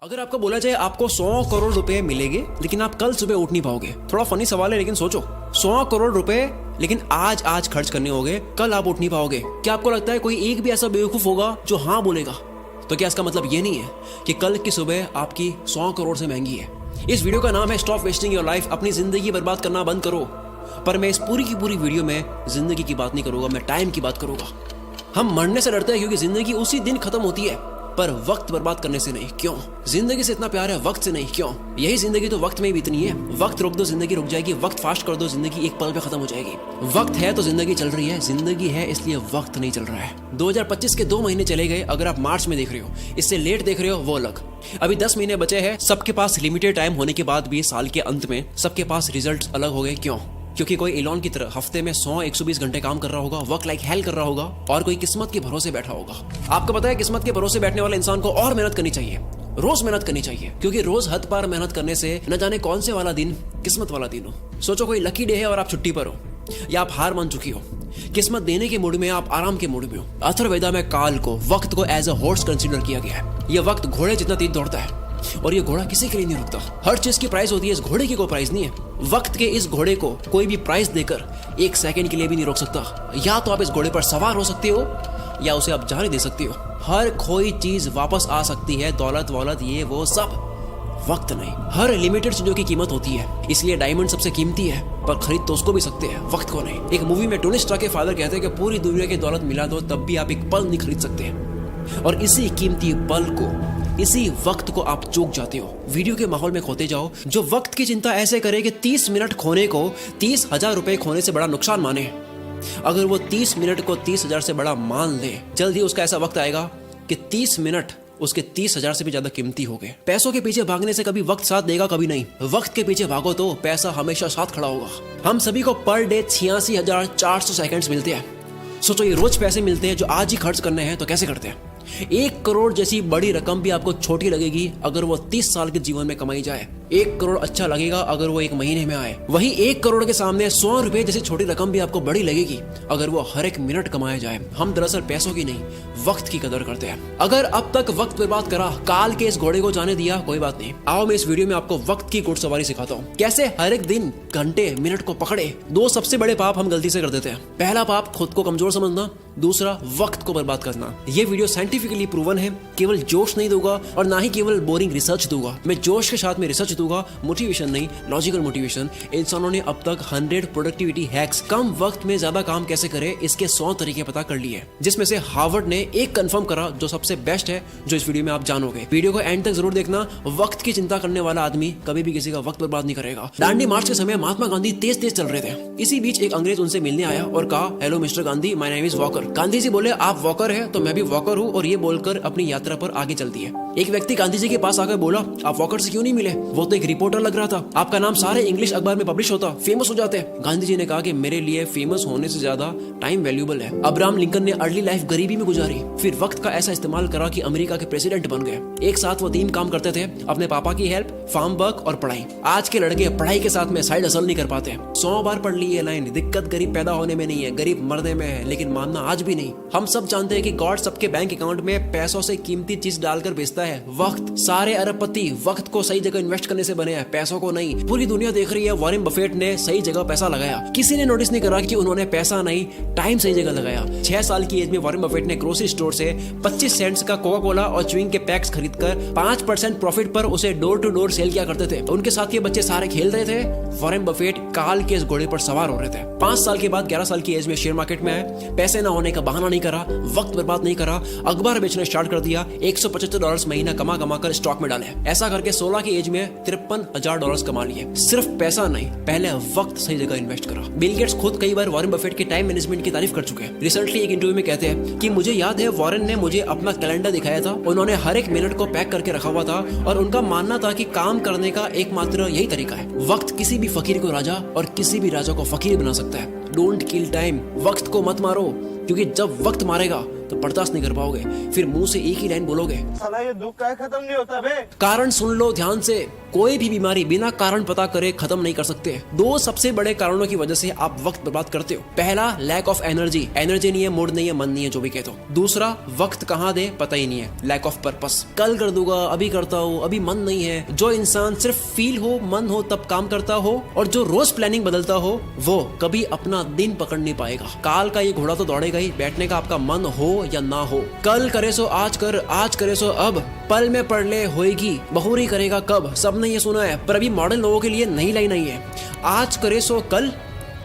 अगर आपको बोला जाए आपको 100 करोड़ रुपए मिलेंगे लेकिन आप कल सुबह उठ नहीं पाओगे, थोड़ा फनी सवाल है लेकिन सोचो, 100 करोड़ रुपए लेकिन आज खर्च करने होंगे, कल आप उठ नहीं पाओगे। क्या आपको लगता है कोई एक भी ऐसा बेवकूफ होगा जो हाँ बोलेगा? तो क्या इसका मतलब ये नहीं है कि कल की सुबह आपकी 100 करोड़ से महंगी है? इस वीडियो का नाम है स्टॉप वेस्टिंग योर लाइफ, अपनी जिंदगी बर्बाद करना बंद करो। पर मैं इस पूरी की पूरी वीडियो में जिंदगी की बात नहीं करूंगा, मैं टाइम की बात करूंगा। हम मरने से डरते हैं क्योंकि जिंदगी उसी दिन खत्म होती है, पर वक्त बर्बाद करने से नहीं। क्यों? जिंदगी से इतना प्यार है, वक्त से नहीं। क्यों? यही जिंदगी तो वक्त में ही बीतनी है। वक्त रोक दो जिंदगी रुक जाएगी, वक्त फास्ट कर दो जिंदगी एक पल पे खत्म हो जाएगी। वक्त है तो जिंदगी चल रही है, जिंदगी है इसलिए वक्त नहीं चल रहा है। 2025 के 2 महीने चले गए, अगर आप मार्च में देख रहे हो, इससे लेट देख रहे हो वो अलग। अभी 10 महीने बचे हैं। सबके पास लिमिटेड टाइम होने के बाद भी साल के अंत में सबके पास रिजल्ट अलग हो गए। क्यों? क्योंकि कोई एलॉन की तरह हफ्ते में 100-120 घंटे काम कर रहा होगा, वर्क लाइक हेल कर रहा होगा, और कोई किस्मत के भरोसे बैठा होगा। आपको पता है किस्मत के भरोसे बैठने वाले इंसान को और मेहनत करनी चाहिए, रोज मेहनत करनी चाहिए, क्योंकि रोज हद पार मेहनत करने से न जाने कौन से वाला दिन किस्मत वाला दिन हो। सोचो कोई लकी डे है और आप छुट्टी पर हो, या आप हार मान चुकी हो, किस्मत देने के मूड में, आप आराम के मूड में हो। अथर्ववेदा में काल को, वक्त को एज अ हॉर्स कंसीडर किया गया है। यह वक्त घोड़े जितना तेज दौड़ता है और ये घोड़ा किसी के लिए नहीं रुकता। हर चीज की प्राइस होती है, इस घोड़े की कोई प्राइस नहीं है। वक्त के इस घोड़े को कोई भी प्राइस देकर 1 सेकंड के लिए भी नहीं रोक सकता। या तो आप इस घोड़े पर सवार हो सकते हो या उसे आप जाने दे सकते हो। हर कोई चीज वापस आ सकती है, दौलत वौलत ये वो सब, वक्त नहीं। हर लिमिटेड चीजों की कीमत होती है, इसलिए डायमंड सबसे कीमती है, पर खरीद तो उसको भी सकते हैं, वक्त को नहीं। एक मूवी में टोनी स्टार्क के फादर कहते हैं कि पूरी दुनिया की दौलत मिला दो तब भी आप एक पल नहीं खरीद सकते, और इसी कीमती पल को, इसी वक्त को आप चूक जाते हो। वीडियो के माहौल में खोते जाओ। जो वक्त की चिंता ऐसे करे कि 30 मिनट खोने को 30,000 रुपए खोने से बड़ा नुकसान माने, अगर वो 30 मिनट को 30,000 से बड़ा मान ले, जल्द ही उसका ऐसा वक्त आएगा कि 30 मिनट उसके 30,000 से भी ज्यादा कीमती हो गए। पैसों के पीछे भागने से कभी वक्त साथ देगा, कभी नहीं। वक्त के पीछे भागो तो पैसा हमेशा साथ खड़ा होगा। हम सभी को पर डे 86,400 सेकंड्स मिलते हैं। सोचो ये रोज पैसे मिलते हैं जो आज ही खर्च करने हैं, तो कैसे करते हैं? 1 करोड़ जैसी बड़ी रकम भी आपको छोटी लगेगी अगर वो 30 साल के जीवन में कमाई जाए। 1 करोड़ अच्छा लगेगा अगर वो 1 महीने में आए। वही 1 करोड़ के सामने 100 रुपए जैसी छोटी रकम भी आपको बड़ी लगेगी अगर वो हर 1 मिनट कमाया जाए। हम दरअसल पैसों की नहीं, वक्त की कदर करते हैं। अगर अब तक वक्त बर्बाद करा, काल के इस घोड़े को जाने दिया, कोई बात नहीं। आओ मैं इस वीडियो में आपको वक्त की घुड़सवारी सिखाता हूँ, कैसे हर एक दिन, घंटे, मिनट को पकड़े। 2 सबसे बड़े पाप हम गलती से कर देते हैं। पहला पाप खुद को कमजोर समझना, दूसरा वक्त को बर्बाद करना। ये वीडियो साइंटिफिकली प्रूवन है, केवल जोश नहीं दूंगा और ना ही केवल बोरिंग रिसर्च दूंगा। मैं जोश के साथ में रिसर्च दूंगा, मोटिवेशन नहीं, लॉजिकल मोटिवेशन। इंसानों ने अब तक 100 प्रोडक्टिविटी हैक्स, कम वक्त में ज्यादा काम कैसे करें, इसके 100 तरीके पता कर लिए, जिसमें से हार्वर्ड ने एक कंफर्म करा जो सबसे बेस्ट है, जो इस वीडियो में आप जानोगे। वीडियो को एंड तक जरूर देखना। वक्त की चिंता करने वाला आदमी कभी भी किसी का वक्त बर्बाद नहीं करेगा। दांडी मार्च के समय महात्मा गांधी तेज तेज चल रहे थे। इसी बीच एक अंग्रेज उनसे मिलने आया और कहा, hello mister Gandhi, my name is Walker. Gandhi ji बोले, आप वॉकर है तो मैं भी वॉकर हूँ, और ये बोलकर अपनी यात्रा पर आगे चल दिए। एक व्यक्ति गांधी जी के पास आकर बोला, आप वॉकर से क्यों नहीं मिले? वो तो एक रिपोर्टर लग रहा था, आपका नाम सारे इंग्लिश अखबार में पब्लिश होता, फेमस हो जाते। गांधी जी ने कहा कि मेरे लिए फेमस होने से ज्यादा टाइम वैल्यूएबल है। अब्राहम लिंकन ने अर्ली लाइफ गरीबी में गुजारी, फिर वक्त का ऐसा इस्तेमाल करा कि अमेरिका के प्रेसिडेंट बन गए। एक साथ वो 3 काम करते थे, अपने पापा की हेल्प, फार्म वर्क और पढ़ाई। आज के लड़के पढ़ाई के साथ में साइड हसल नहीं कर पाते। 100 बार पढ़ ली ये लाइन, दिक्कत गरीब पैदा होने में नहीं है, गरीब मरने में है, लेकिन मानना आज भी नहीं। हम सब जानते हैं कि गॉड सबके बैंक अकाउंट में पैसों से कीमती चीज डालकर बेचता है, वक्त। सारे अरबपति वक्त को सही जगह इन्वेस्ट करने से बने हैं, पैसों को नहीं। पूरी दुनिया देख रही है वॉरेन बफेट ने सही जगह पैसा लगाया। किसी ने नोटिस नहीं करा कि उन्होंने पैसा नहीं, टाइम सही जगह लगाया। 6 साल की एज में वॉरेन बफेट ने ग्रोसरी स्टोर से 25 सेंट्स का कोका कोला और च्युइंग के पैक्स खरीदकर 5% प्रॉफिट पर उसे डोर टू डोर सेल किया करते थे। उनके साथ ये बच्चे सारे खेल रहे थे, वॉरेन बफेट काल के इस घोड़े पर सवार हो रहे थे। 5 साल के बाद 11 साल की एज में शेयर मार्केट में आए। पैसे ना होने का बहाना नहीं करा, वक्त बर्बाद नहीं करा, अखबार बेचना स्टार्ट कर दिया। $175 महीना कमा कर स्टॉक में डाले। ऐसा करके 16 की एज में $53,000 कमा लिए। सिर्फ पैसा नहीं, पहले वक्त सही जगह इन्वेस्ट करा। बिल गेट्स खुद कई बार वॉरेन बफेट के टाइम मैनेजमेंट की तारीफ कर चुके हैं। रिसेंटली एक इंटरव्यू में कहते हैं कि मुझे याद है वॉरेन ने मुझे अपना कैलेंडर दिखाया था, उन्होंने हर 1 मिनट को पैक करके रखा हुआ था, और उनका मानना था कि काम करने का एकमात्र यही तरीका है। वक्त किसी भी फकीर को राजा और किसी भी राजा को फकीर बना सकता है। डोंट किल टाइम, वक्त को मत मारो, क्योंकि जब वक्त मारेगा तो बर्दाश्त नहीं कर पाओगे, फिर मुंह से एक ही लाइन बोलोगे, साला ये दुख का खत्म नहीं होता बे। कारण सुन लो ध्यान से, कोई भी बीमारी बिना कारण पता करे खत्म नहीं कर सकते। दो सबसे बड़े कारणों की वजह से आप वक्त बर्बाद करते हो। पहला, लैक ऑफ एनर्जी नहीं है, मूड नहीं है, मन नहीं है, जो भी कहते हो। दूसरा, वक्त कहाँ दे पता ही नहीं है, लैक ऑफ पर्पस। कल कर दूंगा, अभी करता हूँ, अभी मन नहीं है। जो इंसान सिर्फ फील हो, मन हो तब काम करता हो और जो रोज प्लानिंग बदलता हो, वो कभी अपना दिन पकड़ नहीं पाएगा। काल का ये घोड़ा तो दौड़ेगा ही, बैठने का आपका मन हो या ना हो। कल करे सो आज कर, आज करे सो अब, पल में पढ़ ले होएगी, बहुरी करेगा कब। सबने ये सुना है, पर अभी मॉडर्न लोगों के लिए नई लाइन आई है, आज करे सो कल,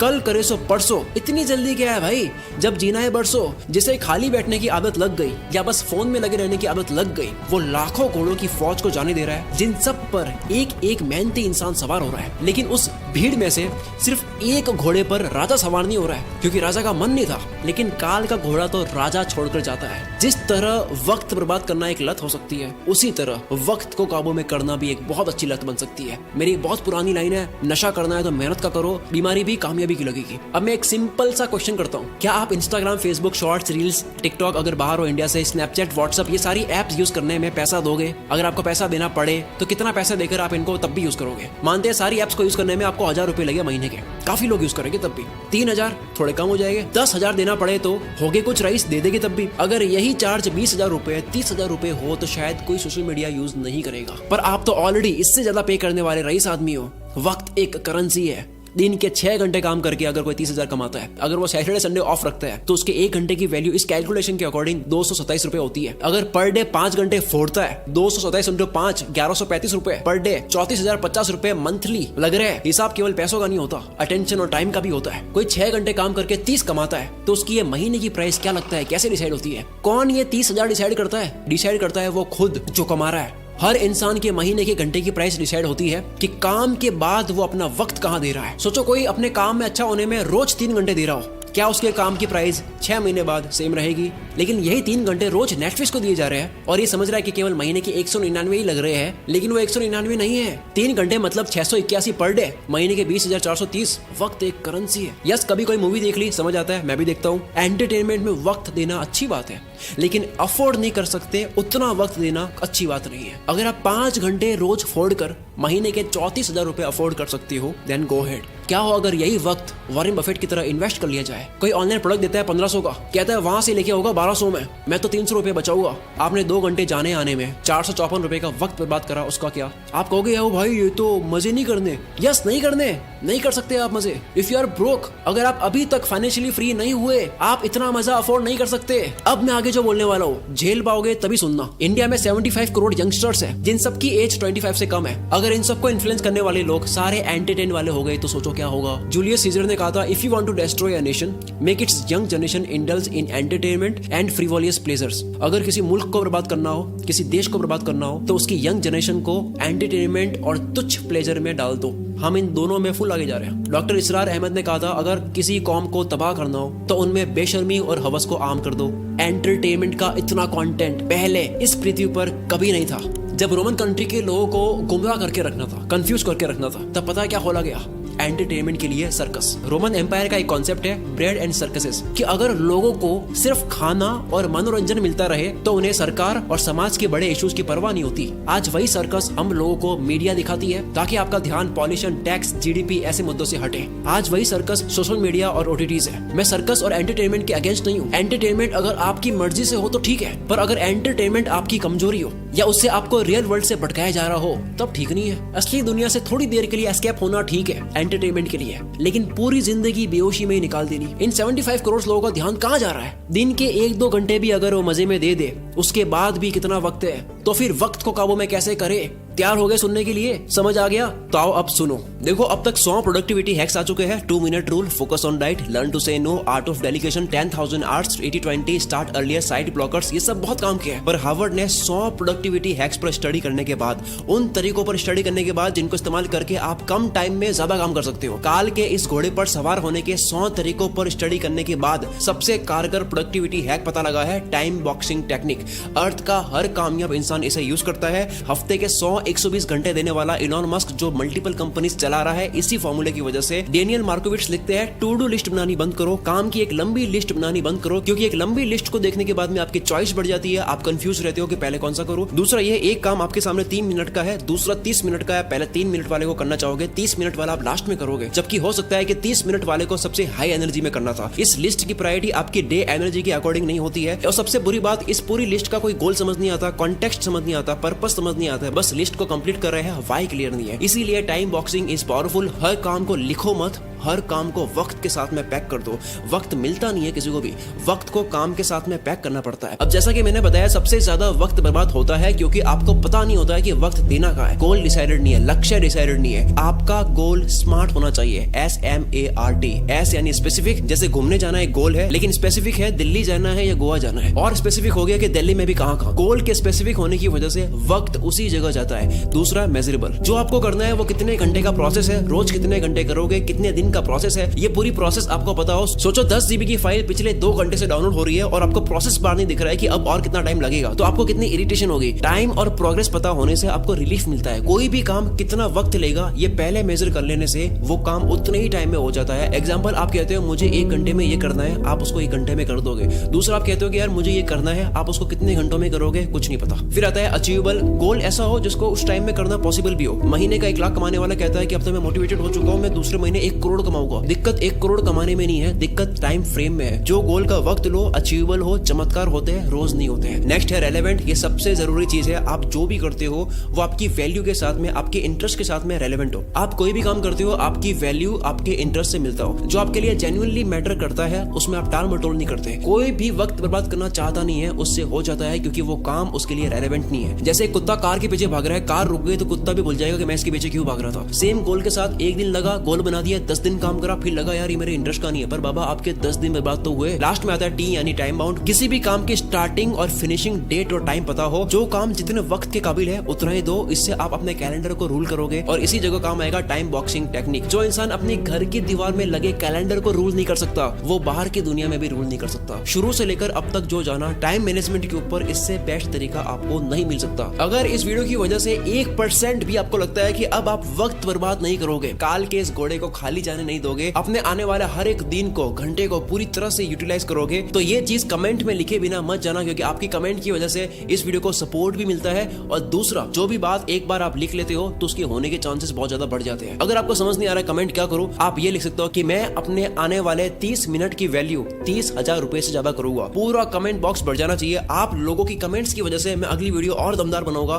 कल करे सो परसों। इतनी जल्दी क्या है भाई, जब जीना है बरसों। जिसे खाली बैठने की आदत लग गई या बस फोन में लगे रहने की आदत लग गई, वो लाखों घोड़ों की फौज को जाने दे रहा है, जिन सब पर एक एक मेहनती इंसान सवार हो रहा है। लेकिन उस भीड़ में से सिर्फ एक घोड़े पर राजा सवार नहीं हो रहा है, क्योंकि राजा का मन नहीं था। लेकिन काल का घोड़ा तो राजा छोड़कर जाता है। जिस तरह वक्त बर्बाद करना एक लत हो सकती है, उसी तरह वक्त को काबू में करना भी एक बहुत अच्छी लत बन सकती है। मेरी एक बहुत पुरानी लाइन है, नशा करना है तो मेहनत का करो, बीमारी भी कामयाबी की लगेगी। अब मैं एक सिंपल सा क्वेश्चन करता हूँ, क्या आप Instagram, Facebook, shorts, reels, TikTok, अगर बाहर हो इंडिया से, स्नैपचैट, व्हाट्सएप, ये सारी एप्स यूज करने में पैसा दोगे? अगर आपको पैसा देना पड़े तो कितना पैसा देकर आप इनको तब भी यूज करोगे? मानते हैं सारी एप्स को यूज करने में आपको 1000 रुपए लगे महीने के, काफी लोग यूज करेंगे तब भी। 3000 थोड़े कम हो जाएंगे, 10,000 देना पड़े तो होगे कुछ रईस दे देंगे तब भी। अगर यही चार्ज 20,000 रुपए, 30,000 रुपए हो तो शायद कोई सोशल मीडिया यूज नहीं करेगा। पर आप तो ऑलरेडी इससे ज्यादा पे करने वाले रईस आदमी हो। वक्त एक करेंसी है। दिन के 6 घंटे काम करके अगर कोई 30,000 कमाता है, अगर वो सैटरडे संडे ऑफ रखता है, तो उसके 1 घंटे की वैल्यू इस कैलकुलेशन के अकॉर्डिंग 227 रुपए होती है। अगर पर डे 5 घंटे फोड़ता है, 227 इंटू 5, 1135 रुपए पर डे, 34,050 रुपए मंथली लग रहे हैं। हिसाब केवल पैसों का नहीं होता, अटेंशन और टाइम का भी होता है। कोई 6 घंटे काम करके 30 कमाता है, तो उसकी ये महीने की प्राइस क्या लगता है, कैसे डिसाइड होती है? कौन ये 30,000 डिसाइड करता है? डिसाइड करता है वो खुद जो कमा रहा है। हर इंसान के महीने के घंटे की प्राइस डिसाइड होती है कि काम के बाद वो अपना वक्त कहाँ दे रहा है। सोचो कोई अपने काम में अच्छा होने में रोज 3 घंटे दे रहा हो, क्या उसके काम की प्राइस 6 महीने बाद सेम रहेगी? लेकिन यही 3 घंटे रोज नेटफ्लिक्स को दिए जा रहे हैं और ये समझ रहा है कि केवल महीने के 199 ही लग रहे हैं, लेकिन वो 199 नहीं है। 3 घंटे मतलब 681 पर डे, महीने के 20,430। वक्त एक करेंसी है। यस, कभी कोई मूवी देख ली, समझ आता है, मैं भी देखता हूँ। एंटरटेनमेंट में वक्त देना अच्छी बात है, लेकिन अफोर्ड नहीं कर सकते उतना वक्त देना अच्छी बात नहीं है। अगर आप 5 घंटे रोज फोड़ कर महीने के 34,000 रुपए अफोर्ड कर सकती हो, देन गो हेड। क्या हो अगर यही वक्त वॉरेन बफेट की तरह इन्वेस्ट कर लिया जाए? कोई ऑनलाइन प्रोडक्ट देता है 1500 का, कहता है वहां से लेके होगा 1200 में, मैं तो 300 रुपए बचाऊंगा। आपने 2 घंटे जाने आने में 454 रुपए का वक्त बर्बाद करा, उसका क्या? आप कहोगे ओ भाई ये तो मजे नहीं करने। यस, नहीं करने, नहीं कर सकते आप मजे। इफ यू आर ब्रोक, अगर आप अभी तक फाइनेंशियली फ्री नहीं हुए, आप इतना मजा अफोर्ड नहीं कर सकते। अब मैं आगे जो बोलने वाला हूँ झेल पाओगे तभी सुनना। इंडिया में 75 करोड़ यंगस्टर्स है, जिन सबकी एज 25 से कम है। अगर इन सबको इन्फ्लुएंस करने वाले लोग सारे एंटरटेन वाले हो गए तो सोचो क्या होगा। जूलियस सीजर ने कहा था, if you want to destroy a nation, make its young generation indulge in entertainment and frivolous pleasures. अगर किसी मुल्क को बर्बाद करना हो, किसी देश को बर्बाद करना हो, तो उसकी यंग जनरेशन को एंटरटेनमेंट और तुच्छ प्लेजर में डाल दो। हम इन दोनों में फुल आगे जा रहे हैं। डॉक्टर इसरार अहमद ने कहा था, अगर किसी कौम को तबाह करना हो तो उनमें बेशर्मी और हवस को आम कर दो। एंटरटेनमेंट का इतना कंटेंट पहले इस पृथ्वी पर कभी नहीं था। जब रोमन कंट्री के लोगों को गुमराह करके रखना था, कंफ्यूज करके रखना था, तब पता है क्या खोला गया? एंटरटेनमेंट के लिए सर्कस। रोमन एम्पायर का एक कॉन्सेप्ट है ब्रेड एंड सर्कसेस, कि अगर लोगों को सिर्फ खाना और मनोरंजन मिलता रहे तो उन्हें सरकार और समाज के बड़े इश्यूज की परवाह नहीं होती। आज वही सर्कस हम लोगों को मीडिया दिखाती है ताकि आपका ध्यान पॉल्यूशन, टैक्स, जीडीपी ऐसे मुद्दों से हटे। आज वही सर्कस सोशल मीडिया और ओटीटीज है। मैं सर्कस और एंटरटेनमेंट के अगेंस्ट नहीं हूँ। एंटरटेनमेंट अगर आपकी मर्जी से हो तो ठीक है, पर अगर एंटरटेनमेंट आपकी कमजोरी हो या उससे आपको रियल वर्ल्ड से भटकाया जा रहा हो तब ठीक नहीं है। असली दुनिया से थोड़ी देर के लिए एस्केप होना ठीक है एंटरटेनमेंट के लिए, लेकिन पूरी जिंदगी बेहोशी में ही निकाल देनी। इन 75 करोड़ लोगों का ध्यान कहाँ जा रहा है? दिन के 1-2 घंटे भी अगर वो मजे में दे दे, उसके बाद भी कितना वक्त है, तो फिर वक्त को काबू में कैसे करे? तैयार हो गए सुनने के लिए? समझ आ गया? तो आओ अब सुनो। देखो, अब तक 100 प्रोडक्टिविटी हैक्स आ चुके हैं। 2 minute rule, focus on diet, learn to say no, art of delegation, 10,000 arts, 80-20, start earlier, side blockers, ये सब बहुत काम किया है। पर हार्वर्ड ने 100 प्रोडक्टिविटी हैक्स पर स्टडी करने के बाद, उन तरीकों पर स्टडी करने के बाद जिनको इस्तेमाल करके आप कम टाइम में ज्यादा काम कर सकते हो, काल के इस घोड़े पर सवार होने के 100 तरीकों पर स्टडी करने के बाद सबसे कारगर प्रोडक्टिविटी हैक पता लगा है टाइम बॉक्सिंग टेक्निक। अर्थ का हर कामयाब इंसान इसे यूज करता है। हफ्ते के 100 120 घंटे देने वाला इलॉन मस्क जो मल्टीपल कंपनीज चला रहा है, इसी फॉर्मूले की वजह से डेनियल मार्कोविट्स लिखते हैं टू डू लिस्ट बनानी बंद करो, काम की एक लंबी लिस्ट बनानी बंद करो, क्योंकि एक लंबी लिस्ट को देखने के बाद में आपकी चॉइस बढ़ जाती है, आप कंफ्यूज रहते हो कि पहले कौन सा करूं। दूसरा ये एक काम आपके सामने 3 मिनट का है, दूसरा 30 मिनट का है, पहले 3 मिनट वाले को करना चाहोगे, 30 मिनट वाला आप लास्ट में करोगे, जबकि हो सकता है कि 30 मिनट वाले को सबसे हाई एनर्जी में करना था। इस लिस्ट की प्रायोरिटी आपकी डे एनर्जी के अकॉर्डिंग नहीं होती है। और सबसे बुरी बात, इस पूरी लिस्ट का कोई गोल समझ नहीं आता, कॉन्टेक्स्ट समझ नहीं आता, पर्पस समझ नहीं आता है, बस लिस्ट को कंप्लीट कर रहे हैं, व्हाई क्लियर नहीं है। इसीलिए टाइम बॉक्सिंग इज पावरफुल। हर काम को लिखो मत, हर काम को वक्त के साथ में पैक कर दो। वक्त मिलता नहीं है किसी को भी, वक्त को काम के साथ में पैक करना पड़ता है। अब जैसा कि मैंने बताया, सबसे ज्यादा वक्त बर्बाद होता है क्योंकि आपको पता नहीं होता है कि वक्त देना कहाँ है। गोल डिसाइडेड नहीं है, लक्ष्य डिसाइडेड नहीं है। आपका गोल स्मार्ट होना चाहिए, SMART। एस यानी स्पेसिफिक, जैसे घूमने जाना एक गोल है, लेकिन स्पेसिफिक है दिल्ली जाना है या गोवा जाना है, और स्पेसिफिक हो गया कि दिल्ली में भी कहाँ कहाँ। गोल के स्पेसिफिक होने की वजह से वक्त उसी जगह जाता है। दूसरा मेजरेबल, जो आपको करना है वो कितने घंटे का प्रोसेस है, रोज कितने घंटे करोगे, कितने दिन का प्रोसेस है, ये पूरी प्रोसेस आपको पता हो। सोचो 10 GB की फाइल पिछले 2 घंटे से डाउनलोड हो रही है और आपको प्रोसेस बार नहीं दिख रहा है कि अब और कितना टाइम लगेगा, तो आपको कितनी इरिटेशन होगी। टाइम और प्रोग्रेस पता होने से आपको रिलीफ मिलता है। कोई भी काम कितना वक्त लेगा ये पहले मेजर कर लेने से वो काम उतने ही टाइम में हो जाता है। एग्जाम्पल, आप कहते हो मुझे 1 घंटे में ये करना है, आप उसको 1 घंटे में कर दोगे। दूसरा, आप कहते हो कि यार मुझे ये करना है, आप उसको कितने घंटों में करोगे, कुछ नहीं पता। फिर आता है अचीवेबल, गोल ऐसा हो जिसको उस टाइम में करना पॉसिबल भी हो। महीने का 1 लाख कमाने वाला कहता है कि अब तो मैं मोटिवेटेड हो चुका हूँ, मैं दूसरे महीने 1 करोड़ कमाऊंगा। दिक्कत 1 करोड़ कमाने में नहीं है, दिक्कत टाइम फ्रेम में है। जो गोल का वक्त लो, अचीवेबल हो, चमत्कार होते हैं, रोज नहीं होते हैं। नेक्स्ट है रेलेवेंट। ये सबसे जरूरी चीज है। आप जो भी करते हो वो आपकी वैल्यू के साथ में, आपके इंटरेस्ट के साथ में रेलेवेंट हो। आप कोई भी काम करते हो, आपकी वैल्यू आपके इंटरेस्ट से मिलता हो। जो आपके लिए जेन्युइनली मैटर करता है उसमें आप टाल मटोल नहीं करते। कोई भी वक्त बर्बाद करना चाहता नहीं है, उससे हो जाता है, क्योंकि वो काम उसके लिए रेलेवेंट नहीं है। जैसे कुत्ता कार के पीछे भाग रहा है, कार रुक गई तो कुत्ता भी भूल जाएगा कि मैं इसके पीछे क्यों भाग रहा था। सेम गोल के साथ 1 दिन लगा, गोल बना दिया, 10 दिन काम करा, फिर लगा यार ये मेरे इंटरेस्ट का नहीं है, पर बाबा आपके 10 दिन बर्बाद तो हुए। लास्ट में आता है टी यानी टाइम बाउंड। किसी भी काम की स्टार्टिंग और फिनिशिंग डेट और टाइम पता हो। जो काम जितने वक्त के काबिल है उतना ही दो, इससे आप अपने कैलेंडर को रूल करोगे। और इसी जगह काम आएगा टाइम बॉक्सिंग टेक्निक। जो इंसान अपने घर की दीवार में लगे कैलेंडर को रूल नहीं कर सकता, वो बाहर की दुनिया में भी रूल नहीं कर सकता। शुरू से लेकर अब तक जो जाना टाइम मैनेजमेंट के ऊपर, इससे बेस्ट तरीका आपको नहीं मिल सकता। अगर इस वीडियो की वजह से 1% भी आपको लगता है कि अब आप वक्त बर्बाद नहीं करोगे, काल के इस घोड़े को खाली जाने नहीं दोगे, अपने आने वाले हर एक दिन को, घंटे को पूरी तरह से यूटिलाइज करोगे, तो ये चीज कमेंट में लिखे बिना मत जाना, क्योंकि आपकी कमेंट की वजह से इस वीडियो को सपोर्ट भी मिलता है। और दूसरा, जो भी बात एक बार आप लिख लेते हो तो उसके होने के चांसेस बहुत ज्यादा बढ़ जाते हैं। अगर आपको समझ नहीं आ रहा है कमेंट क्या करूं, आप ये लिख सकते हो कि मैं अपने आने वाले 30 मिनट की वैल्यू 30,000 रुपए से ज्यादा करूंगा। पूरा कमेंट बॉक्स बढ़ जाना चाहिए। आप लोगों की कमेंट्स की वजह से मैं अगली वीडियो और दमदार बनाऊंगा।